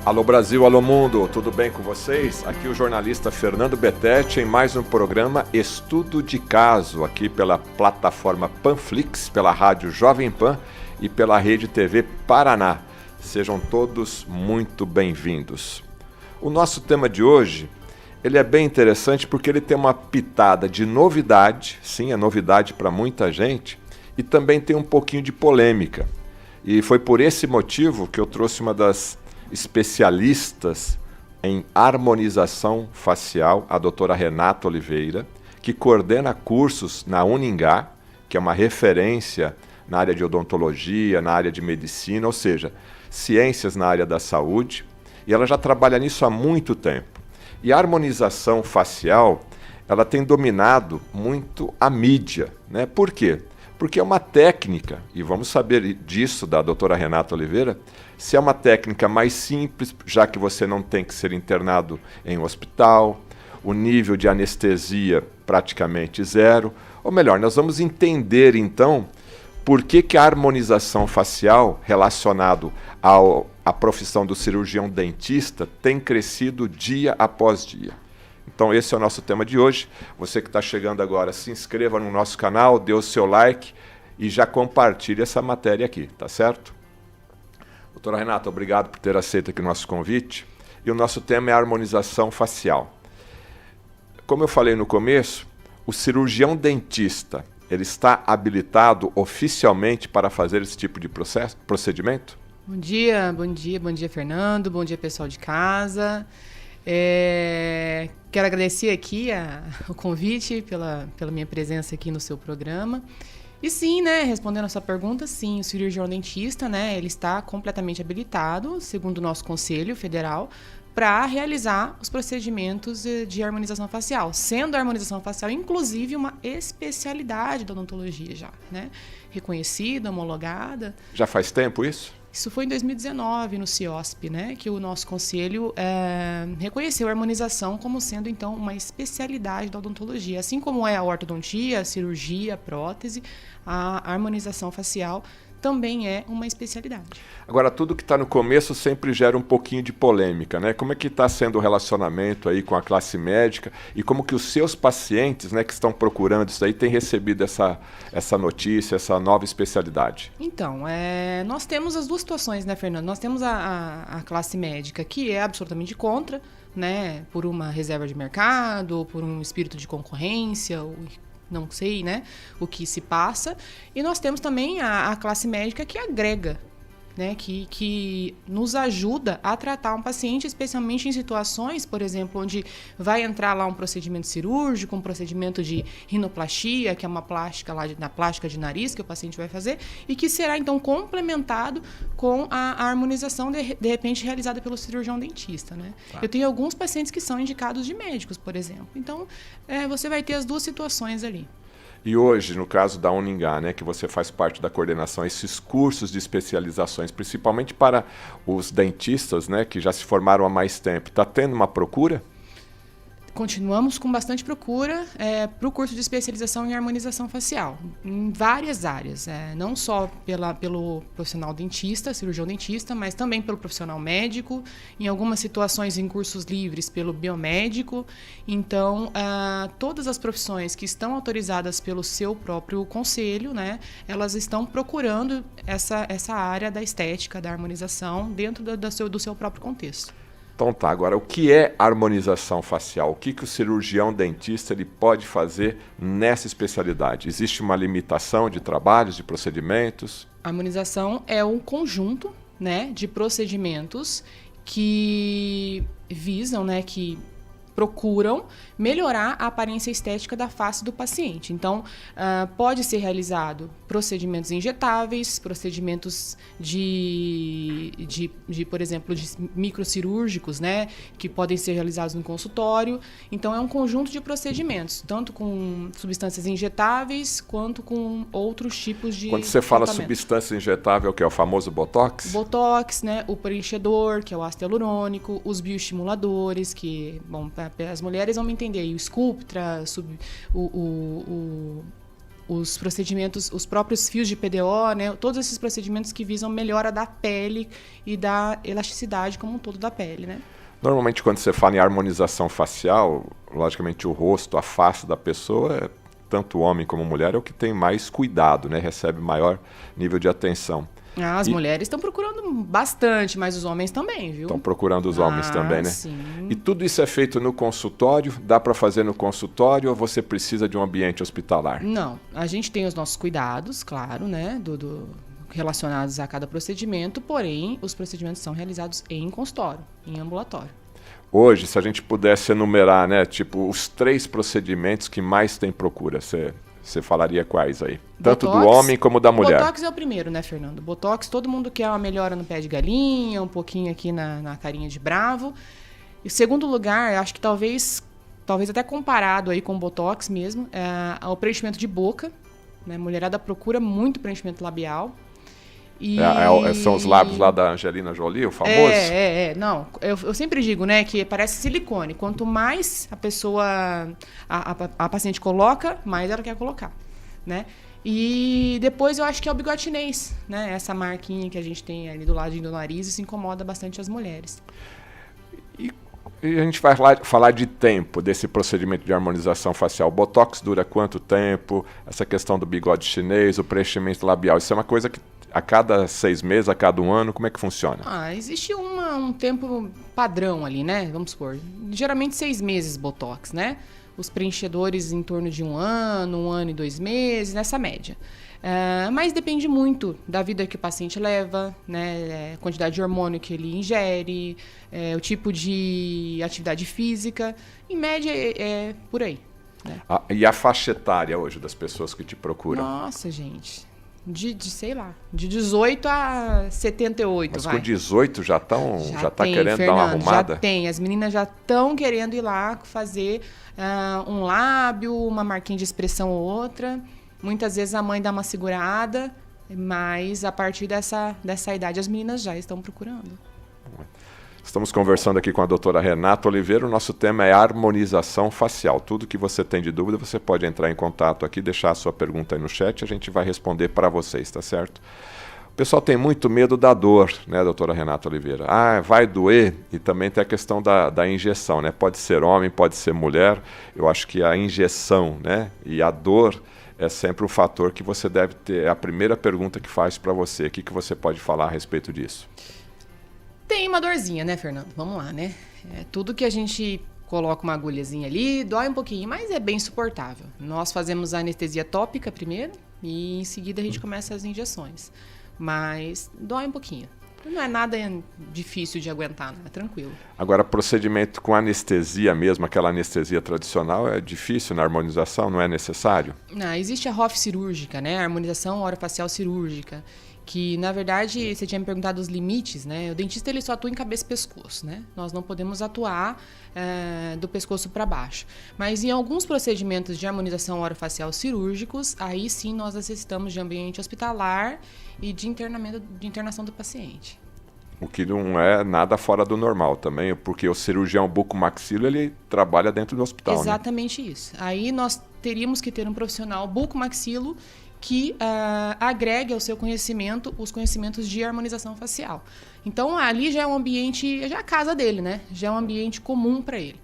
Alô Brasil, alô mundo, tudo bem com vocês? Aqui o jornalista Fernando Betete em mais um programa Estudo de Caso, aqui pela plataforma Panflix, pela rádio Jovem Pan e pela Rede TV Paraná. Sejam todos muito bem-vindos. O nosso tema de hoje, ele é bem interessante porque ele tem uma pitada de novidade, sim, é novidade para muita gente, e também tem um pouquinho de polêmica. E foi por esse motivo que eu trouxe uma das especialistas em harmonização facial, a doutora Renata Oliveira, que coordena cursos na Uningá, que é uma referência na área de odontologia, na área de medicina, ou seja, ciências na área da saúde, e ela já trabalha nisso há muito tempo. E a harmonização facial, ela tem dominado muito a mídia, né? Por quê? Porque é uma técnica, e vamos saber disso da doutora Renata Oliveira, se é uma técnica mais simples, já que você não tem que ser internado em um hospital, o nível de anestesia praticamente zero, ou melhor, nós vamos entender então por que a harmonização facial relacionado à profissão do cirurgião dentista tem crescido dia após dia. Então esse é o nosso tema de hoje. Você que está chegando agora, se inscreva no nosso canal, dê o seu like e já compartilhe essa matéria aqui, tá certo? Doutora Renata, obrigado por ter aceito aqui o nosso convite. E o nosso tema é a harmonização facial. Como eu falei no começo, o cirurgião dentista, ele está habilitado oficialmente para fazer esse tipo de procedimento? Bom dia, Fernando, bom dia pessoal de casa. Quero agradecer aqui o convite pela minha presença aqui no seu programa. E sim, né, respondendo a sua pergunta, sim, o cirurgião dentista, né, ele está completamente habilitado, segundo o nosso Conselho Federal, para realizar os procedimentos de harmonização facial, sendo a harmonização facial, inclusive, uma especialidade da odontologia já, né, reconhecida, homologada. Já faz tempo isso? Isso foi em 2019, no CIOSP, né, que o nosso conselho reconheceu a harmonização como sendo, então, uma especialidade da odontologia. Assim como é a ortodontia, a cirurgia, a prótese, a harmonização facial também é uma especialidade. Agora, tudo que está no começo sempre gera um pouquinho de polêmica, né? Como é que está sendo o relacionamento aí com a classe médica e como que os seus pacientes, né, que estão procurando isso aí, têm recebido essa notícia, essa nova especialidade? Então, nós temos as duas situações, né, Fernando? Nós temos a classe médica que é absolutamente contra, né, por uma reserva de mercado, por um espírito de concorrência, não sei, né, o que se passa. E nós temos também a classe médica que agrega, né, que nos ajuda a tratar um paciente, especialmente em situações, por exemplo, onde vai entrar lá um procedimento cirúrgico, um procedimento de rinoplastia, que é uma plástica na plástica de nariz que o paciente vai fazer, e que será, então, complementado com a harmonização, de repente, realizada pelo cirurgião dentista, né? Tá. Eu tenho alguns pacientes que são indicados de médicos, por exemplo. Então, você vai ter as duas situações ali. E hoje, no caso da Uningá, né, que você faz parte da coordenação, esses cursos de especializações, principalmente para os dentistas, né, que já se formaram há mais tempo, está tendo uma procura? Continuamos com bastante procura para o curso de especialização em harmonização facial, em várias áreas, não só pelo profissional dentista, cirurgião dentista, mas também pelo profissional médico, em algumas situações em cursos livres pelo biomédico. Então, todas as profissões que estão autorizadas pelo seu próprio conselho, né, elas estão procurando essa área da estética, da harmonização, dentro do seu próprio contexto. Então tá, agora o que é harmonização facial? O que o cirurgião dentista ele pode fazer nessa especialidade? Existe uma limitação de trabalhos, de procedimentos? A harmonização é um conjunto, né, de procedimentos que visam, né, que procuram melhorar a aparência estética da face do paciente. Então, pode ser realizado procedimentos injetáveis, procedimentos por exemplo, de microcirúrgicos, né, que podem ser realizados no consultório. Então, é um conjunto de procedimentos, tanto com substâncias injetáveis, quanto com outros tipos de Quando você fala substância injetável, que é o famoso Botox? Botox, né, o preenchedor, que é o ácido hialurônico, os bioestimuladores, que, bom, as mulheres vão me entender aí, o Sculptra, os procedimentos, os próprios fios de PDO, né? Todos esses procedimentos que visam melhora da pele e da elasticidade como um todo da pele, né? Normalmente, quando você fala em harmonização facial, logicamente o rosto, a face da pessoa, tanto homem como mulher, é o que tem mais cuidado, né? Recebe maior nível de atenção. As mulheres estão procurando bastante, mas os homens também, viu? Estão procurando os homens também, né? Sim. E tudo isso é feito no consultório? Dá para fazer no consultório ou você precisa de um ambiente hospitalar? Não, a gente tem os nossos cuidados, claro, né? Relacionados a cada procedimento, porém, os procedimentos são realizados em consultório, em ambulatório. Hoje, se a gente pudesse enumerar, né, tipo, os 3 procedimentos que mais tem procura, você falaria quais aí? Tanto Botox, do homem como da mulher. Botox é o primeiro, né, Fernando? Botox, todo mundo quer uma melhora no pé de galinha, um pouquinho aqui na carinha de bravo. E segundo lugar, acho que talvez até comparado aí com o Botox mesmo, é o preenchimento de boca, né? Mulherada procura muito preenchimento labial. E... são os lábios lá da Angelina Jolie, o famoso? Não, eu sempre digo, né, que parece silicone. Quanto mais a pessoa, a paciente coloca, mais ela quer colocar, né? E depois eu acho que é o bigode chinês, né? Essa marquinha que a gente tem ali do ladinho do nariz, isso incomoda bastante as mulheres. E a gente vai falar de tempo desse procedimento de harmonização facial. O Botox dura quanto tempo? Essa questão do bigode chinês, o preenchimento labial, isso é uma coisa que a cada 6 meses, a cada 1 ano, como é que funciona? Existe um tempo padrão ali, né? Vamos supor, geralmente 6 meses Botox, né? Os preenchedores em torno de 1 ano, 1 ano e 2 meses, nessa média. Mas depende muito da vida que o paciente leva, né? A quantidade de hormônio que ele ingere, o tipo de atividade física. Em média, é por aí. Né? E a faixa etária hoje das pessoas que te procuram? Nossa, gente... sei lá, de 18 a 78, Mas vai. com 18 já tá tem, querendo Fernando, dar uma arrumada? Já tem, as meninas já estão querendo ir lá fazer um lábio, uma marquinha de expressão ou outra. Muitas vezes a mãe dá uma segurada, mas a partir dessa idade as meninas já estão procurando. Estamos conversando aqui com a doutora Renata Oliveira. O nosso tema é harmonização facial. Tudo que você tem de dúvida, você pode entrar em contato aqui, deixar a sua pergunta aí no chat, a gente vai responder para vocês, tá certo? O pessoal tem muito medo da dor, né, doutora Renata Oliveira? Vai doer? E também tem a questão da injeção, né? Pode ser homem, pode ser mulher. Eu acho que a injeção, né, e a dor é sempre um fator que você deve ter. É a primeira pergunta que faz para você. O que você pode falar a respeito disso? Tem uma dorzinha, né, Fernando? Vamos lá, né? Tudo que a gente coloca uma agulhazinha ali, dói um pouquinho, mas é bem suportável. Nós fazemos a anestesia tópica primeiro e em seguida a gente começa as injeções. Mas dói um pouquinho. Não é nada difícil de aguentar, né? É tranquilo. Agora, procedimento com anestesia mesmo, aquela anestesia tradicional, é difícil na harmonização? Não é necessário? Existe a ROF cirúrgica, né? A harmonização orofacial cirúrgica. Que, na verdade, você tinha me perguntado os limites, né? O dentista, ele só atua em cabeça e pescoço, né? Nós não podemos atuar do pescoço para baixo. Mas em alguns procedimentos de harmonização orofacial cirúrgicos, aí sim nós necessitamos de ambiente hospitalar e de internação do paciente. O que não é nada fora do normal também, porque o cirurgião bucomaxilo, ele trabalha dentro do hospital, Exatamente, né? Isso. Aí nós teríamos que ter um profissional bucomaxilo que agregue ao seu conhecimento os conhecimentos de harmonização facial. Então, ali já é um ambiente, já é a casa dele, né? Já é um ambiente comum para ele.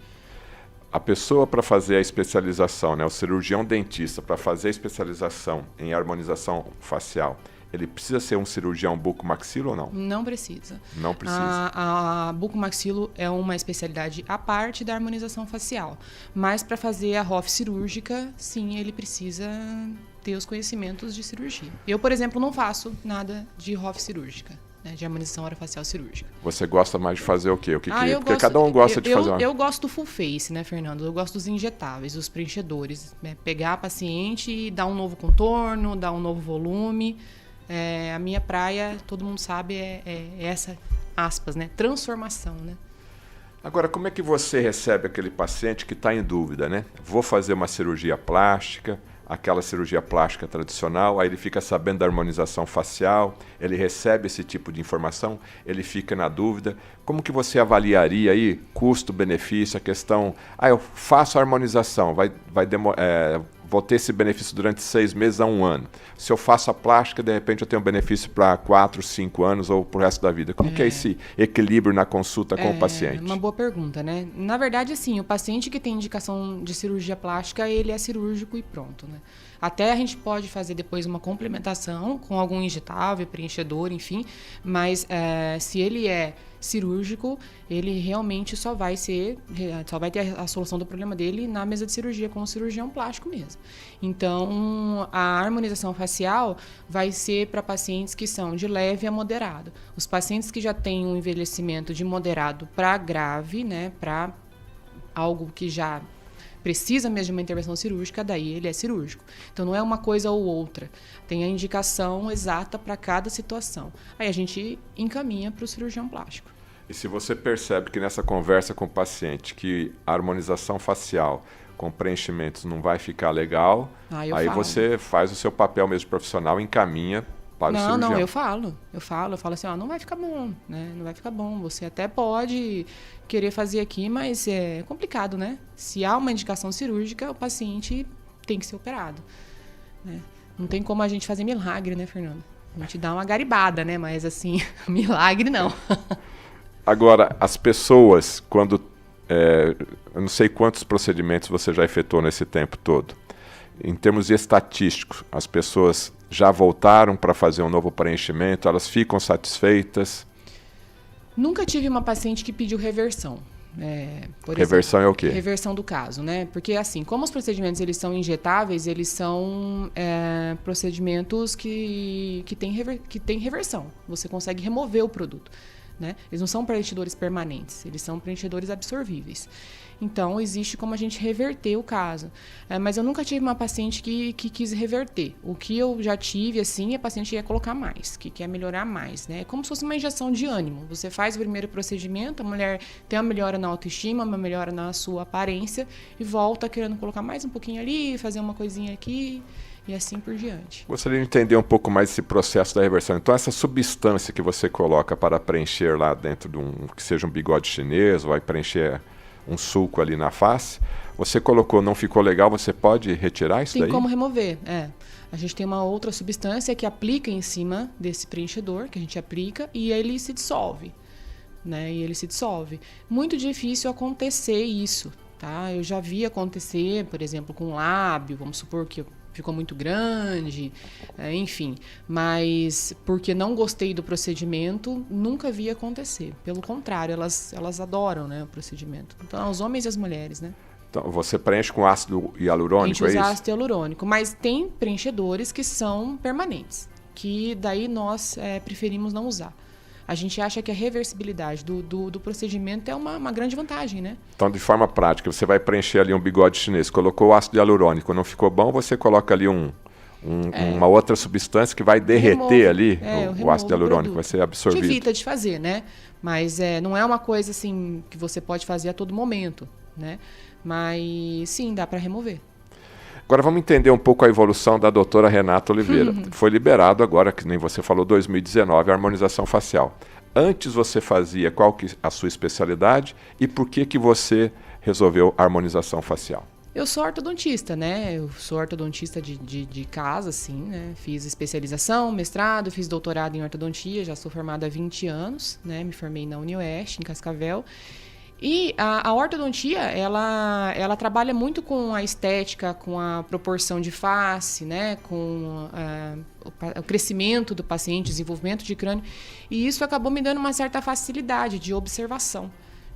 A pessoa para fazer a especialização, né? O cirurgião dentista para fazer a especialização em harmonização facial, ele precisa ser um cirurgião bucomaxilo ou não? Não precisa. Não precisa. A bucomaxilo é uma especialidade à parte da harmonização facial. Mas para fazer a ROF cirúrgica, sim, ele precisa ter os conhecimentos de cirurgia. Eu, por exemplo, não faço nada de ROF cirúrgica, né, de harmonização orofacial cirúrgica. Você gosta mais de fazer o quê? Porque gosto, cada um gosta de fazer uma... Eu gosto do full face, né, Fernando? Eu gosto dos injetáveis, dos preenchedores. Né? Pegar a paciente e dar um novo contorno, dar um novo volume. A minha praia, todo mundo sabe, é essa, aspas, né? Transformação, né? Agora, como é que você recebe aquele paciente que está em dúvida, né? Vou fazer uma cirurgia plástica, aquela cirurgia plástica tradicional, aí ele fica sabendo da harmonização facial, ele recebe esse tipo de informação, ele fica na dúvida. Como que você avaliaria aí custo-benefício, a questão... eu faço a harmonização, vou ter esse benefício durante 6 meses a 1 ano. Se eu faço a plástica, de repente eu tenho um benefício para 4, 5 anos ou para o resto da vida. Como que é esse equilíbrio na consulta com o paciente? Uma boa pergunta, né? Na verdade, assim, o paciente que tem indicação de cirurgia plástica, ele é cirúrgico e pronto, né? Até a gente pode fazer depois uma complementação com algum injetável, preenchedor, enfim, mas se ele é cirúrgico, ele realmente só vai ter a solução do problema dele na mesa de cirurgia com o cirurgião plástico mesmo. Então, a harmonização facial vai ser para pacientes que são de leve a moderado. Os pacientes que já têm um envelhecimento de moderado para grave, né, para algo que já precisa mesmo de uma intervenção cirúrgica, daí ele é cirúrgico. Então, não é uma coisa ou outra. Tem a indicação exata para cada situação. Aí a gente encaminha para o cirurgião plástico. E se você percebe que nessa conversa com o paciente que a harmonização facial com preenchimentos não vai ficar legal, aí você faz o seu papel mesmo profissional, encaminha para o cirurgião. Não, eu falo assim, não vai ficar bom, né? Não vai ficar bom. Você até pode querer fazer aqui, mas é complicado, né? Se há uma indicação cirúrgica, o paciente tem que ser operado, né? Não tem como a gente fazer milagre, né, Fernando? A gente dá uma garibada, né? Mas assim, milagre não. Agora, as pessoas, quando... eu não sei quantos procedimentos você já efetuou nesse tempo todo. Em termos estatísticos, as pessoas já voltaram para fazer um novo preenchimento? Elas ficam satisfeitas? Nunca tive uma paciente que pediu reversão. Reversão é o quê? Reversão do caso, né? Porque assim, como os procedimentos eles são injetáveis, eles são procedimentos que têm reversão. Você consegue remover o produto, né? Eles não são preenchedores permanentes, eles são preenchedores absorvíveis. Então, existe como a gente reverter o caso. Mas eu nunca tive uma paciente que quis reverter. O que eu já tive, assim, a paciente ia colocar mais, que quer melhorar mais, né? É como se fosse uma injeção de ânimo. Você faz o primeiro procedimento, a mulher tem uma melhora na autoestima, uma melhora na sua aparência e volta querendo colocar mais um pouquinho ali, fazer uma coisinha aqui e assim por diante. Gostaria de entender um pouco mais esse processo da reversão. Então, essa substância que você coloca para preencher lá dentro de que seja um bigode chinês, ou vai preencher um sulco ali na face, você colocou, não ficou legal, você pode retirar isso daí? Tem como remover, A gente tem uma outra substância que aplica em cima desse preenchedor, que a gente aplica, e ele se dissolve, né? E ele se dissolve. Muito difícil acontecer isso, tá? Eu já vi acontecer, por exemplo, com o lábio, vamos supor que ficou muito grande, enfim. Mas porque não gostei do procedimento, nunca vi acontecer. Pelo contrário, elas adoram, né, o procedimento. Então, os homens e as mulheres, né? Então, você preenche com ácido hialurônico, é isso? A gente usa ácido hialurônico, mas tem preenchedores que são permanentes, que daí nós preferimos não usar. A gente acha que a reversibilidade do procedimento é uma grande vantagem, né? Então, de forma prática, você vai preencher ali um bigode chinês, colocou o ácido hialurônico, não ficou bom, você coloca ali uma outra substância que vai derreter ali o ácido hialurônico, vai ser absorvido. Que evita de fazer, né? Mas não é uma coisa assim que você pode fazer a todo momento, né? Mas sim, dá para remover. Agora vamos entender um pouco a evolução da doutora Renata Oliveira. Foi liberado agora, que nem você falou, 2019, a harmonização facial. Antes você fazia qual que a sua especialidade e por que você resolveu a harmonização facial? Eu sou ortodontista, né? Eu sou ortodontista de casa, assim, né? Fiz especialização, mestrado, fiz doutorado em ortodontia, já sou formada há 20 anos, né? Me formei na UniOeste, em Cascavel. E a ortodontia, ela trabalha muito com a estética, com a proporção de face, né? Com o crescimento do paciente, desenvolvimento de crânio. E isso acabou me dando uma certa facilidade de observação,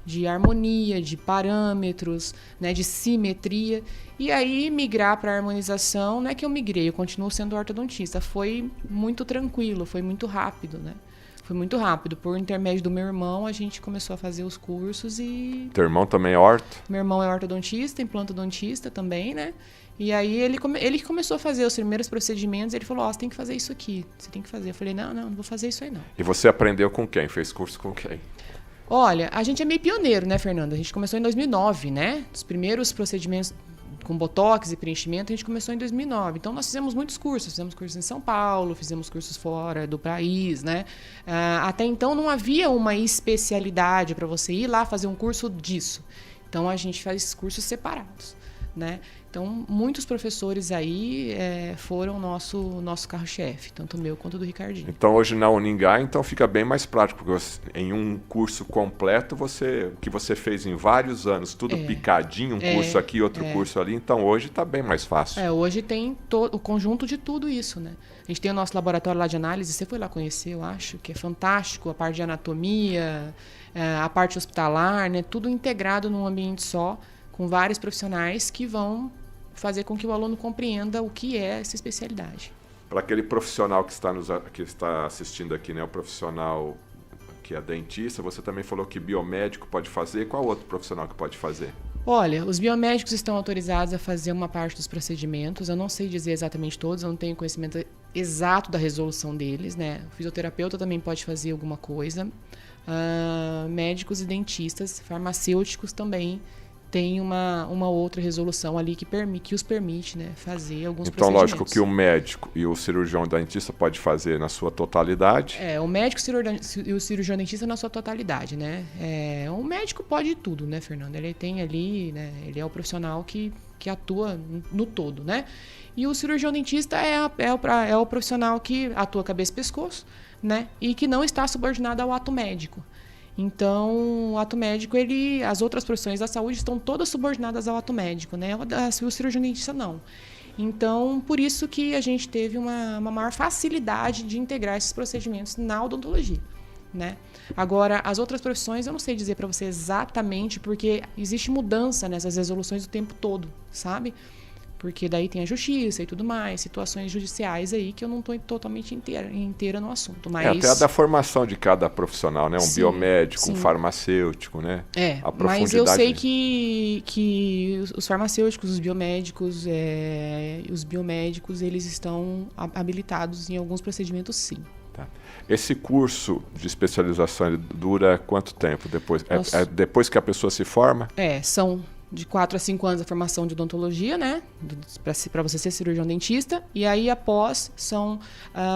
de harmonia, de parâmetros, né? De simetria. E aí, migrar para a harmonização, não é que eu migrei, eu continuo sendo ortodontista. Foi muito tranquilo, foi muito rápido, né? Foi muito rápido. Por intermédio do meu irmão, a gente começou a fazer os cursos e... Teu irmão também é orto? Meu irmão é ortodontista, implantodontista também, né? E aí ele começou a fazer os primeiros procedimentos, ele falou, você tem que fazer isso aqui, você tem que fazer. Eu falei, não vou fazer isso aí não. E você aprendeu com quem? Fez curso com quem? Olha, a gente é meio pioneiro, né, Fernando? A gente começou em 2009, né? Os primeiros procedimentos com botox e preenchimento, a gente começou em 2009. Então, nós fizemos muitos cursos. Fizemos cursos em São Paulo, fizemos cursos fora do país, né? Até então, não havia uma especialidade para você ir lá fazer um curso disso. Então, a gente faz cursos separados, né? Então, muitos professores aí foram nosso carro-chefe, tanto o meu quanto do Ricardinho. Então, hoje na Uningá, então fica bem mais prático, porque em um curso completo, o que você fez em vários anos, tudo picadinho, um curso aqui, outro curso ali, então hoje está bem mais fácil. Hoje tem o conjunto de tudo isso, né? A gente tem o nosso laboratório lá de análise, você foi lá conhecer, eu acho, que é fantástico, a parte de anatomia, a parte hospitalar, né? Tudo integrado num ambiente só, com vários profissionais que vão fazer com que o aluno compreenda o que é essa especialidade. Para aquele profissional que está assistindo aqui, né, o profissional que é dentista, você também falou que biomédico pode fazer. Qual outro profissional que pode fazer? Olha, os biomédicos estão autorizados a fazer uma parte dos procedimentos. Eu não sei dizer exatamente todos, eu não tenho conhecimento exato da resolução deles, né? O fisioterapeuta também pode fazer alguma coisa. Médicos e dentistas, farmacêuticos também tem uma outra resolução ali que os permite, né, fazer alguns procedimentos. Então, lógico que o médico e o cirurgião dentista pode fazer na sua totalidade. O médico e o cirurgião dentista na sua totalidade, né? O médico pode tudo, né, Fernando? Ele tem ali, né, ele é o profissional que atua no todo, né? E o cirurgião dentista é o profissional que atua cabeça e pescoço, né? E que não está subordinado ao ato médico. Então, o ato médico, as outras profissões da saúde estão todas subordinadas ao ato médico, né? O cirurgião dentista não. Então, por isso que a gente teve uma maior facilidade de integrar esses procedimentos na odontologia, né? Agora, as outras profissões, eu não sei dizer para você exatamente, porque existe mudança nessas resoluções o tempo todo, sabe? Porque daí tem a justiça e tudo mais, situações judiciais aí que eu não estou totalmente inteira no assunto. Mas... até a da formação de cada profissional, né? Um biomédico, um farmacêutico, né? A profundidade... Mas eu sei que os farmacêuticos, os biomédicos, eles estão habilitados em alguns procedimentos, sim. Tá. Esse curso de especialização ele dura quanto tempo depois? Depois que a pessoa se forma? São de 4 a 5 anos a formação de odontologia, né? Para você ser cirurgião dentista. E aí, após, são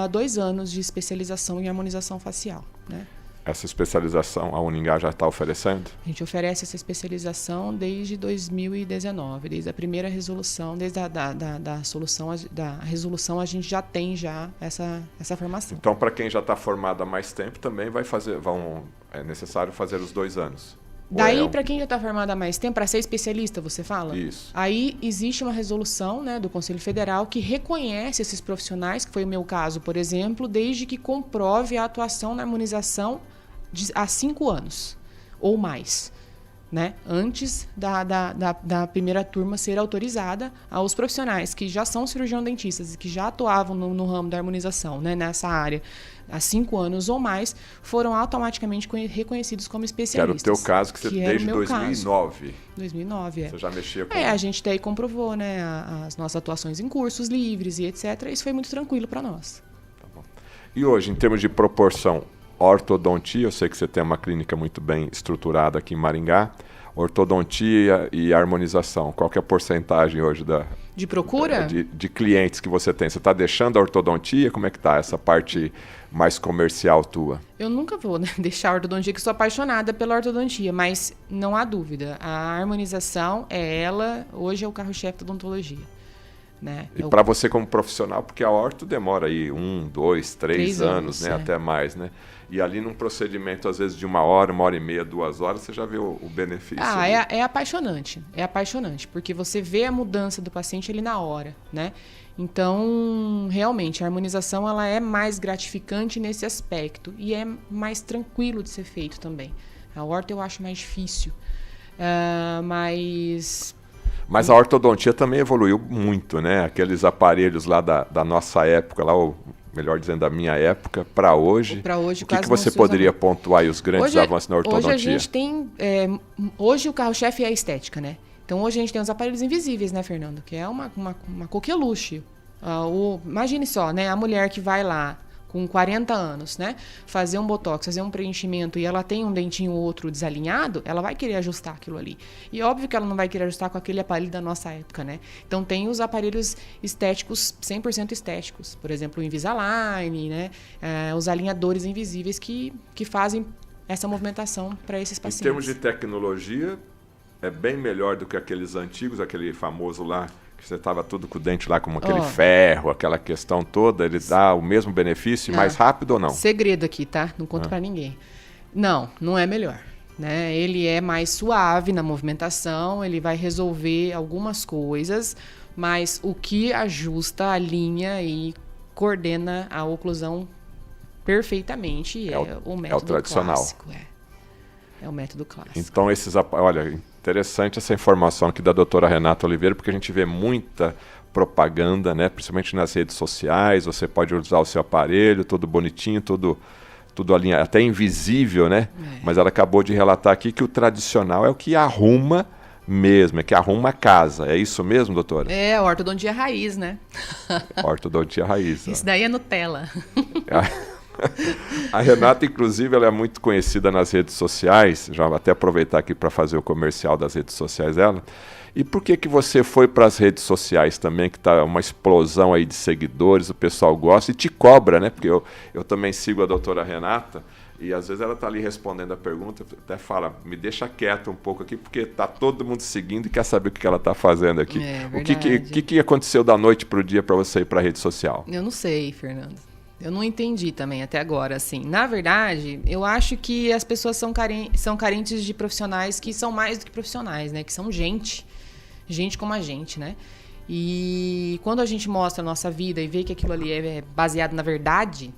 2 anos de especialização em harmonização facial, né? Essa especialização a Uningá já está oferecendo? A gente oferece essa especialização desde 2019, desde a primeira resolução, desde da resolução a gente já tem essa formação. Então, para quem já está formado há mais tempo, também é necessário fazer os 2 anos. Daí, para quem já está formado há mais tempo, para ser especialista, você fala? Isso. Aí existe uma resolução, né, do Conselho Federal que reconhece esses profissionais, que foi o meu caso, por exemplo, desde que comprove a atuação na harmonização há 5 anos ou mais, né? Antes da primeira turma ser autorizada, aos profissionais que já são cirurgião-dentistas e que já atuavam no ramo da harmonização, né, nessa área, há 5 anos ou mais, foram automaticamente reconhecidos como especialistas. Que era o teu caso, que você desde 2009. 2009, Você já mexia com... a gente daí comprovou, né, as nossas atuações em cursos livres e etc. Isso foi muito tranquilo para nós. Tá bom. E hoje, em termos de proporção, ortodontia, eu sei que você tem uma clínica muito bem estruturada aqui em Maringá, ortodontia e harmonização, qual que é a porcentagem hoje de procura? De clientes que você tem? Você está deixando a ortodontia? Como é que está essa parte mais comercial tua? Eu nunca vou, né, deixar a ortodontia, que sou apaixonada pela ortodontia, mas não há dúvida, a harmonização hoje é o carro-chefe da odontologia. Né? E para você como profissional, porque a orto demora aí 1, 2, 3 anos, né? Até mais, né? E ali num procedimento, às vezes, de 1 hora, 1h30, 2 horas, você já vê o benefício. É apaixonante. É apaixonante, porque você vê a mudança do paciente ali na hora, né? Então, realmente, a harmonização ela é mais gratificante nesse aspecto e é mais tranquilo de ser feito também. A orto eu acho mais difícil, Mas a ortodontia também evoluiu muito, né? Aqueles aparelhos lá da nossa época, lá, ou melhor dizendo, da minha época, para hoje. O que você poderia pontuar aí os grandes avanços na ortodontia? Hoje a gente tem... hoje o carro-chefe é a estética, né? Então hoje a gente tem os aparelhos invisíveis, né, Fernando? Que é uma coqueluche. Imagine só, né? A mulher que vai lá com 40 anos, né? Fazer um botox, fazer um preenchimento e ela tem um dentinho ou outro desalinhado, ela vai querer ajustar aquilo ali. E óbvio que ela não vai querer ajustar com aquele aparelho da nossa época, né? Então tem os aparelhos estéticos, 100% estéticos. Por exemplo, o Invisalign, né? Os alinhadores invisíveis que fazem essa movimentação para esses pacientes. Em termos de tecnologia, é bem melhor do que aqueles antigos, aquele famoso lá, Que você estava tudo com o dente lá, como aquele ferro, aquela questão toda, ele dá o mesmo benefício mais rápido ou não? Segredo aqui, tá? Não conto pra ninguém. Não é melhor. Né? Ele é mais suave na movimentação, ele vai resolver algumas coisas, mas o que ajusta a linha e coordena a oclusão perfeitamente é o método tradicional. clássico. É o método clássico. Então, olha, interessante essa informação aqui da doutora Renata Oliveira, porque a gente vê muita propaganda, né? Principalmente nas redes sociais, você pode usar o seu aparelho, todo bonitinho, tudo alinhado, até invisível, né? Mas ela acabou de relatar aqui que o tradicional é o que arruma mesmo, é que arruma a casa. É isso mesmo, doutora? É, a ortodontia raiz, né? Ortodontia raiz. Isso daí é Nutella. A Renata, inclusive, ela é muito conhecida nas redes sociais. Já vou até aproveitar aqui para fazer o comercial das redes sociais dela. E por que você foi para as redes sociais também, que está uma explosão aí de seguidores, o pessoal gosta e te cobra, né? Porque eu também sigo a doutora Renata e às vezes ela está ali respondendo a pergunta, até fala, me deixa quieto um pouco aqui, porque está todo mundo seguindo e quer saber o que ela está fazendo aqui. O que aconteceu da noite para o dia para você ir para a rede social? Eu não sei, Fernando. Eu não entendi também até agora, assim. Na verdade, eu acho que as pessoas são carentes de profissionais que são mais do que profissionais, né? Que são gente como a gente, né? E quando a gente mostra a nossa vida e vê que aquilo ali é baseado na verdade,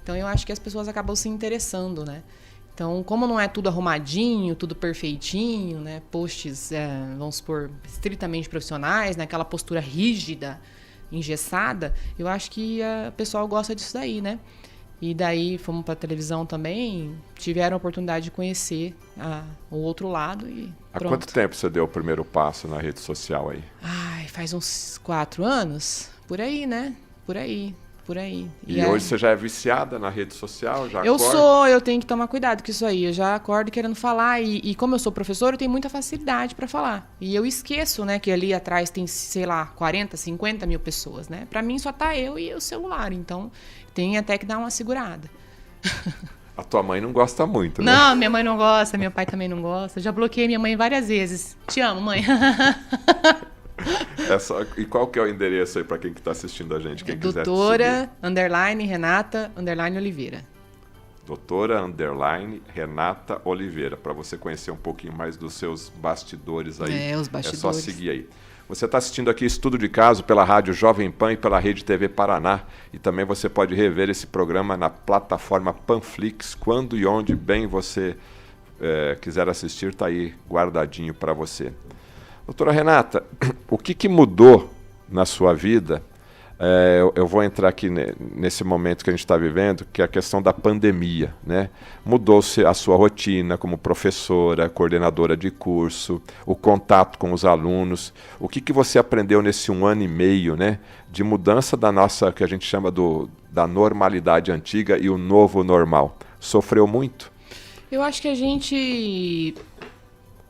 então eu acho que as pessoas acabam se interessando, né? Então, como não é tudo arrumadinho, tudo perfeitinho, né? Posts, vamos supor, estritamente profissionais, né? Aquela postura rígida, engessada, eu acho que o pessoal gosta disso daí, né? E daí fomos para a televisão também, tiveram a oportunidade de conhecer o outro lado e Há pronto. quanto tempo você deu o primeiro passo na rede social aí? Ai, faz uns 4 anos, por aí, né? Por aí. E hoje você já é viciada na rede social? Eu tenho que tomar cuidado com isso aí. Eu já acordo querendo falar e como eu sou professora, eu tenho muita facilidade para falar. E eu esqueço, né, que ali atrás tem, sei lá, 40, 50 mil pessoas, né? Para mim só tá eu e o celular, então tem até que dar uma segurada. A tua mãe não gosta muito, né? Não, minha mãe não gosta, meu pai também não gosta. Eu já bloqueei minha mãe várias vezes. Te amo, mãe. E qual que é o endereço aí para quem que está assistindo a gente? Quem quiser Doutora, _ Renata, _ Oliveira. Doutora, _ Renata Oliveira, para você conhecer um pouquinho mais dos seus bastidores aí. Os bastidores. É só seguir aí. Você está assistindo aqui Estudo de Caso pela Rádio Jovem Pan e pela Rede TV Paraná. E também você pode rever esse programa na plataforma Panflix, quando e onde bem você quiser assistir, está aí guardadinho para você. Doutora Renata, o que mudou na sua vida? Eu vou entrar aqui nesse momento que a gente está vivendo, que é a questão da pandemia, né? Mudou-se a sua rotina como professora, coordenadora de curso, o contato com os alunos. O que você aprendeu nesse 1 ano e meio, né? De mudança da nossa, que a gente chama da normalidade antiga e o novo normal. Sofreu muito? Eu acho que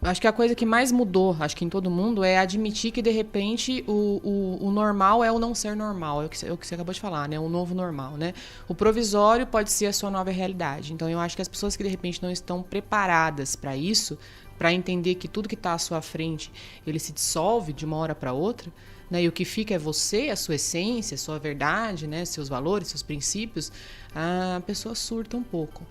Acho que a coisa que mais mudou, acho que em todo mundo, é admitir que, de repente, o normal é o não ser normal. É o que você acabou de falar, né? O novo normal, né? O provisório pode ser a sua nova realidade. Então, eu acho que as pessoas que, de repente, não estão preparadas para isso, para entender que tudo que está à sua frente, ele se dissolve de uma hora para outra, né? E o que fica é você, a sua essência, a sua verdade, né? Seus valores, seus princípios, a pessoa surta um pouco.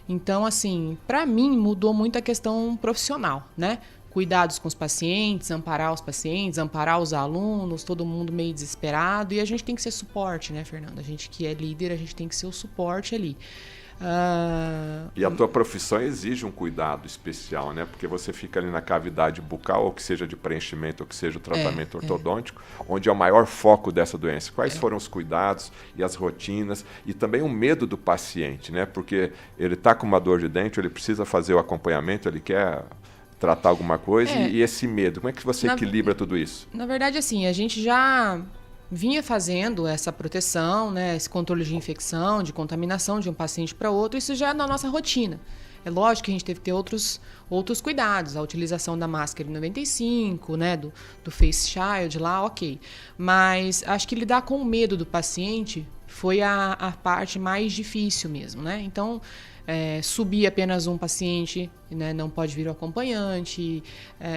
Então, assim, para mim mudou muito a questão profissional, né? Cuidados com os pacientes, amparar os alunos, todo mundo meio desesperado. E a gente tem que ser suporte, né, Fernanda? A gente que é líder, a gente tem que ser o suporte ali. E a tua profissão exige um cuidado especial, né? Porque você fica ali na cavidade bucal, ou que seja de preenchimento, ou que seja o tratamento ortodôntico, onde é o maior foco dessa doença. Quais foram os cuidados e as rotinas e também o medo do paciente, né? Porque ele está com uma dor de dente, ele precisa fazer o acompanhamento, ele quer tratar alguma coisa e esse medo. Como é que você equilibra tudo isso? Na verdade, assim, a gente já vinha fazendo essa proteção, né, esse controle de infecção, de contaminação de um paciente para outro, isso já é na nossa rotina. É lógico que a gente teve que ter outros cuidados, a utilização da máscara N95, né, do Face Shield lá, ok. Mas acho que lidar com o medo do paciente foi a parte mais difícil mesmo, né? Então, subir apenas um paciente, né, não pode vir o acompanhante,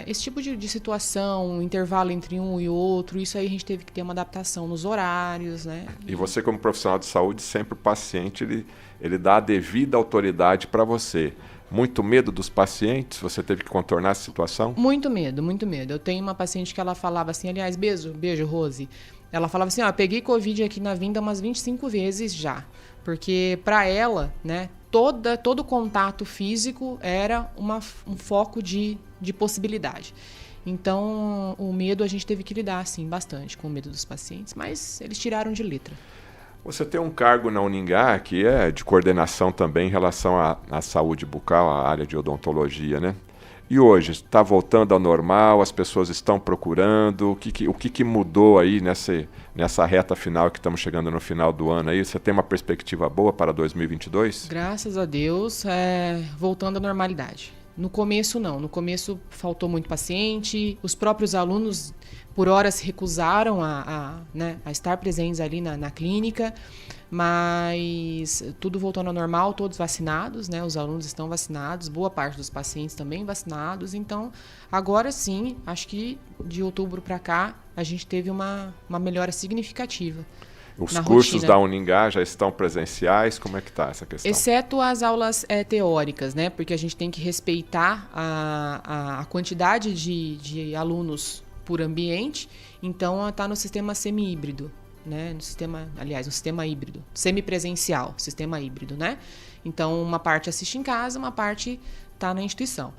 esse tipo de situação, um intervalo entre um e outro, isso aí a gente teve que ter uma adaptação nos horários, né? E você, como profissional de saúde, sempre o paciente, ele dá a devida autoridade para você. Muito medo dos pacientes? Você teve que contornar essa situação? Muito medo, muito medo. Eu tenho uma paciente que ela falava assim, aliás, beijo, Rose. Ela falava assim, peguei Covid aqui na vinda umas 25 vezes já. Porque para ela, né, todo contato físico era um foco de possibilidade. Então, o medo a gente teve que lidar, sim, bastante com o medo dos pacientes, mas eles tiraram de letra. Você tem um cargo na Uningá que é de coordenação também em relação à saúde bucal, à área de odontologia, né? E hoje, está voltando ao normal, as pessoas estão procurando, o que mudou aí nessa reta final que estamos chegando no final do ano aí? Você tem uma perspectiva boa para 2022? Graças a Deus, voltando à normalidade. No começo não, no começo faltou muito paciente, os próprios alunos por hora se recusaram a estar presentes ali na clínica, mas tudo voltando ao normal, todos vacinados, né? Os alunos estão vacinados, boa parte dos pacientes também vacinados, então agora sim, acho que de outubro para cá a gente teve uma melhora significativa. Os cursos da Uningá já estão presenciais? Como é que está essa questão? Exceto as aulas teóricas, né? Porque a gente tem que respeitar a quantidade de alunos por ambiente, então está no sistema semi-híbrido, né? No sistema híbrido, semipresencial, sistema híbrido, né? Então, uma parte assiste em casa, uma parte está na instituição.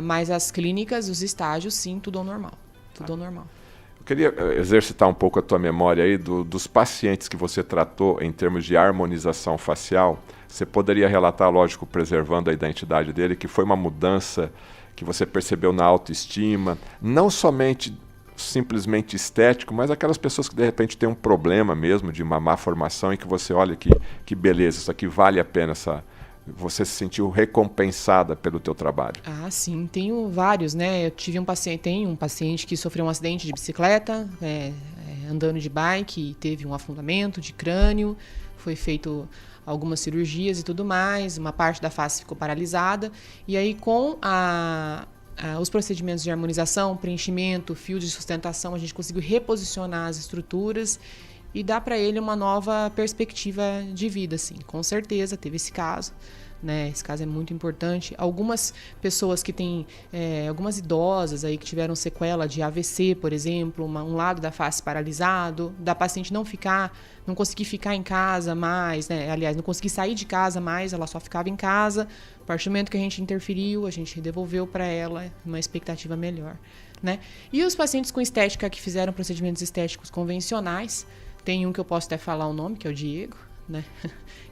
Mas as clínicas, os estágios, sim, tudo ao normal. Tudo ao normal. Eu queria exercitar um pouco a tua memória aí dos pacientes que você tratou em termos de harmonização facial. Você poderia relatar, lógico, preservando a identidade dele, que foi uma mudança que você percebeu na autoestima, não somente simplesmente estético, mas aquelas pessoas que de repente têm um problema mesmo de uma má formação e que você olha que beleza, isso aqui vale a pena, você se sentiu recompensada pelo teu trabalho. Ah, sim, tenho vários, né? Eu tive tenho um paciente que sofreu um acidente de bicicleta, andando de bike, e teve um afundamento de crânio, foi feito algumas cirurgias e tudo mais, uma parte da face ficou paralisada, e aí com os procedimentos de harmonização, preenchimento, fio de sustentação, a gente conseguiu reposicionar as estruturas e dar para ele uma nova perspectiva de vida, assim. Com certeza teve esse caso, né? Esse caso é muito importante. Algumas pessoas que têm, algumas idosas aí que tiveram sequela de AVC, por exemplo, um lado da face paralisado, da paciente não conseguir ficar em casa mais, né? Aliás, não conseguir sair de casa mais, ela só ficava em casa. A partir do momento que a gente interferiu, a gente devolveu para ela uma expectativa melhor, né? E os pacientes com estética que fizeram procedimentos estéticos convencionais, tem um que eu posso até falar o nome, que é o Diego, né?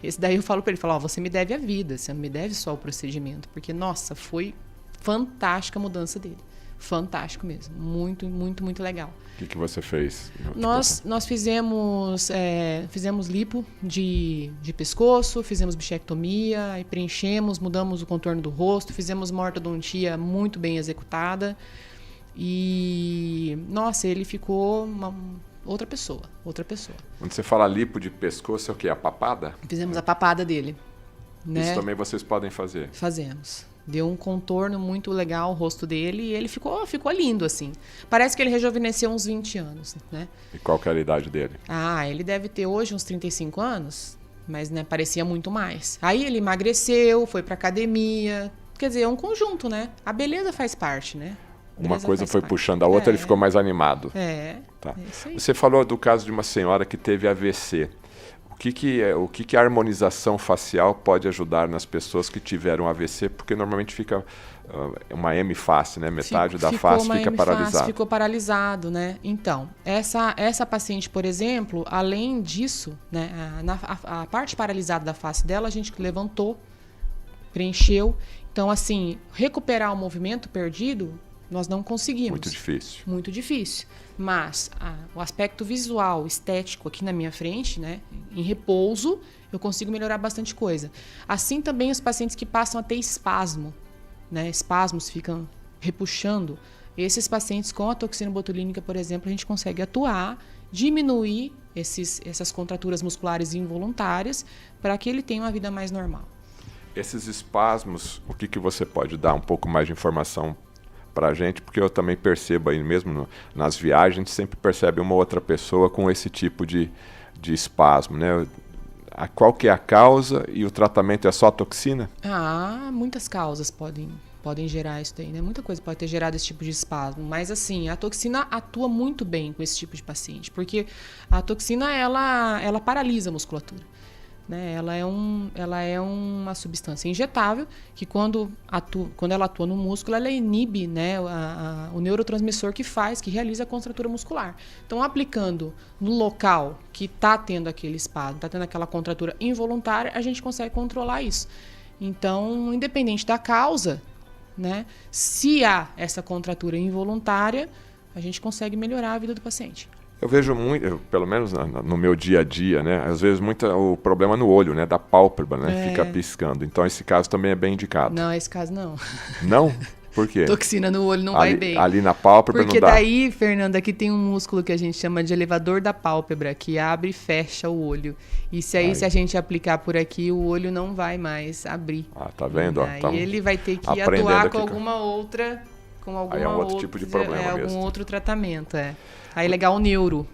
Esse daí eu falo para ele, você me deve a vida, você não me deve só o procedimento, porque, nossa, foi fantástica a mudança dele. Fantástico mesmo, muito, muito, muito legal. O que você fez? Nós fizemos lipo de pescoço, fizemos bichectomia, e preenchemos, mudamos o contorno do rosto, fizemos uma ortodontia muito bem executada e, nossa, ele ficou outra pessoa. Quando você fala lipo de pescoço, é o quê? A papada? Fizemos a papada dele. Né? Isso também vocês podem fazer? Fazemos. Deu um contorno muito legal o rosto dele e ele ficou lindo, assim. Parece que ele rejuvenesceu uns 20 anos, né? E qual que era a idade dele? Ele deve ter hoje uns 35 anos, mas, né, parecia muito mais. Aí ele emagreceu, foi pra academia. Quer dizer, é um conjunto, né? A beleza faz parte, né? Uma coisa foi puxando a outra, ele ficou mais animado. Tá. Isso aí. Você falou do caso de uma senhora que teve AVC. O que a harmonização facial pode ajudar nas pessoas que tiveram AVC? Porque normalmente fica uma M-face, né? Metade da face fica paralisada. Ficou paralisado, né? Então, essa paciente, por exemplo, além disso, né, a parte paralisada da face dela, a gente levantou, preencheu. Então, assim, recuperar o movimento perdido, nós não conseguimos. Muito difícil. Muito difícil. Mas o aspecto visual, estético aqui na minha frente, né, em repouso, eu consigo melhorar bastante coisa. Assim também os pacientes que passam a ter espasmo, né, espasmos ficam repuxando. Esses pacientes com a toxina botulínica, por exemplo, a gente consegue atuar, diminuir essas contraturas musculares involuntárias para que ele tenha uma vida mais normal. Esses espasmos, o que você pode dar um pouco mais de informação para a gente? Porque eu também percebo aí mesmo nas viagens, a gente sempre percebe uma outra pessoa com esse tipo de espasmo, né? Qual que é a causa e o tratamento é só a toxina? Muitas causas podem gerar isso daí, né? Muita coisa pode ter gerado esse tipo de espasmo, mas assim, a toxina atua muito bem com esse tipo de paciente, porque a toxina, ela paralisa a musculatura, né? Ela é uma substância injetável que quando ela atua no músculo, ela inibe, né, o neurotransmissor que realiza a contratura muscular. Então, aplicando no local que está tendo aquele espasmo, está tendo aquela contratura involuntária, a gente consegue controlar isso. Então, independente da causa, né, se há essa contratura involuntária, a gente consegue melhorar a vida do paciente. Eu vejo muito, pelo menos no meu dia a dia, né? Às vezes o problema no olho, né? Da pálpebra, né? Fica piscando. Então esse caso também é bem indicado. Não, esse caso não. Não? Por quê? Toxina no olho não vai bem. Ali na pálpebra não dá. Porque daí, Fernando, aqui tem um músculo que a gente chama de elevador da pálpebra, que abre e fecha o olho. E se a gente aplicar por aqui, o olho não vai mais abrir. Tá vendo? Aí ele vai ter que atuar com alguma outra... Aí é um outro tipo de problema mesmo. Algum outro tratamento, Aí é legal o neuro.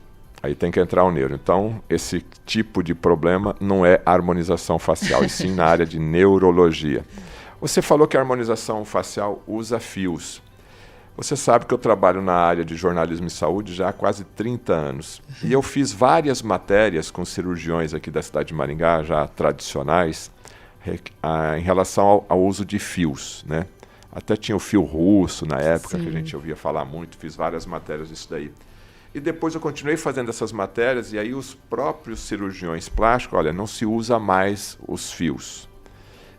Aí tem que entrar o neuro. Então, esse tipo de problema não é harmonização facial, e sim na área de neurologia. Você falou que a harmonização facial usa fios. Você sabe que eu trabalho na área de jornalismo e saúde já há quase 30 anos. E eu fiz várias matérias com cirurgiões aqui da cidade de Maringá, já tradicionais, em relação ao uso de fios, né? Até tinha o fio russo na época, que a gente ouvia falar muito, fiz várias matérias disso daí. E depois eu continuei fazendo essas matérias, e aí os próprios cirurgiões plásticos, olha, não se usa mais os fios.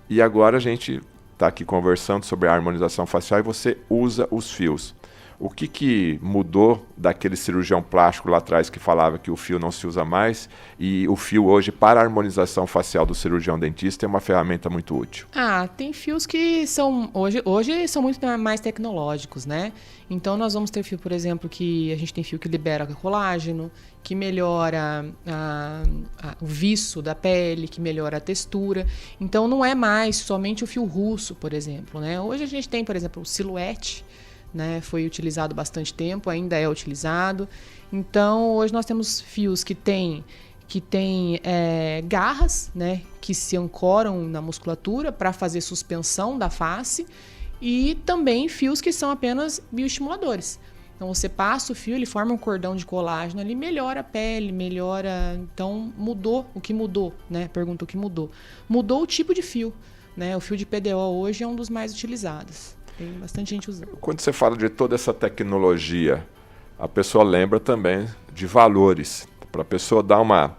E agora a gente está aqui conversando sobre a harmonização facial e você usa os fios. O que mudou daquele cirurgião plástico lá atrás que falava que o fio não se usa mais, e o fio hoje, para a harmonização facial do cirurgião dentista, é uma ferramenta muito útil? Tem fios que são hoje são muito mais tecnológicos, né? Então nós vamos ter fio, por exemplo, que a gente tem fio que libera colágeno, que melhora o viço da pele, que melhora a textura. Então não é mais somente o fio russo, por exemplo, né? Hoje a gente tem, por exemplo, o Silhouette, né, foi utilizado bastante tempo, ainda é utilizado. Então, hoje nós temos fios que têm garras, né, que se ancoram na musculatura para fazer suspensão da face, e também fios que são apenas bioestimuladores. Então, você passa o fio, ele forma um cordão de colágeno ali, melhora a pele, melhora... Então, mudou o que mudou, né? Pergunta o que mudou. Mudou o tipo de fio, né? O fio de PDO hoje é um dos mais utilizados. Tem bastante gente usando. Quando você fala de toda essa tecnologia, a pessoa lembra também de valores. Para a pessoa dar uma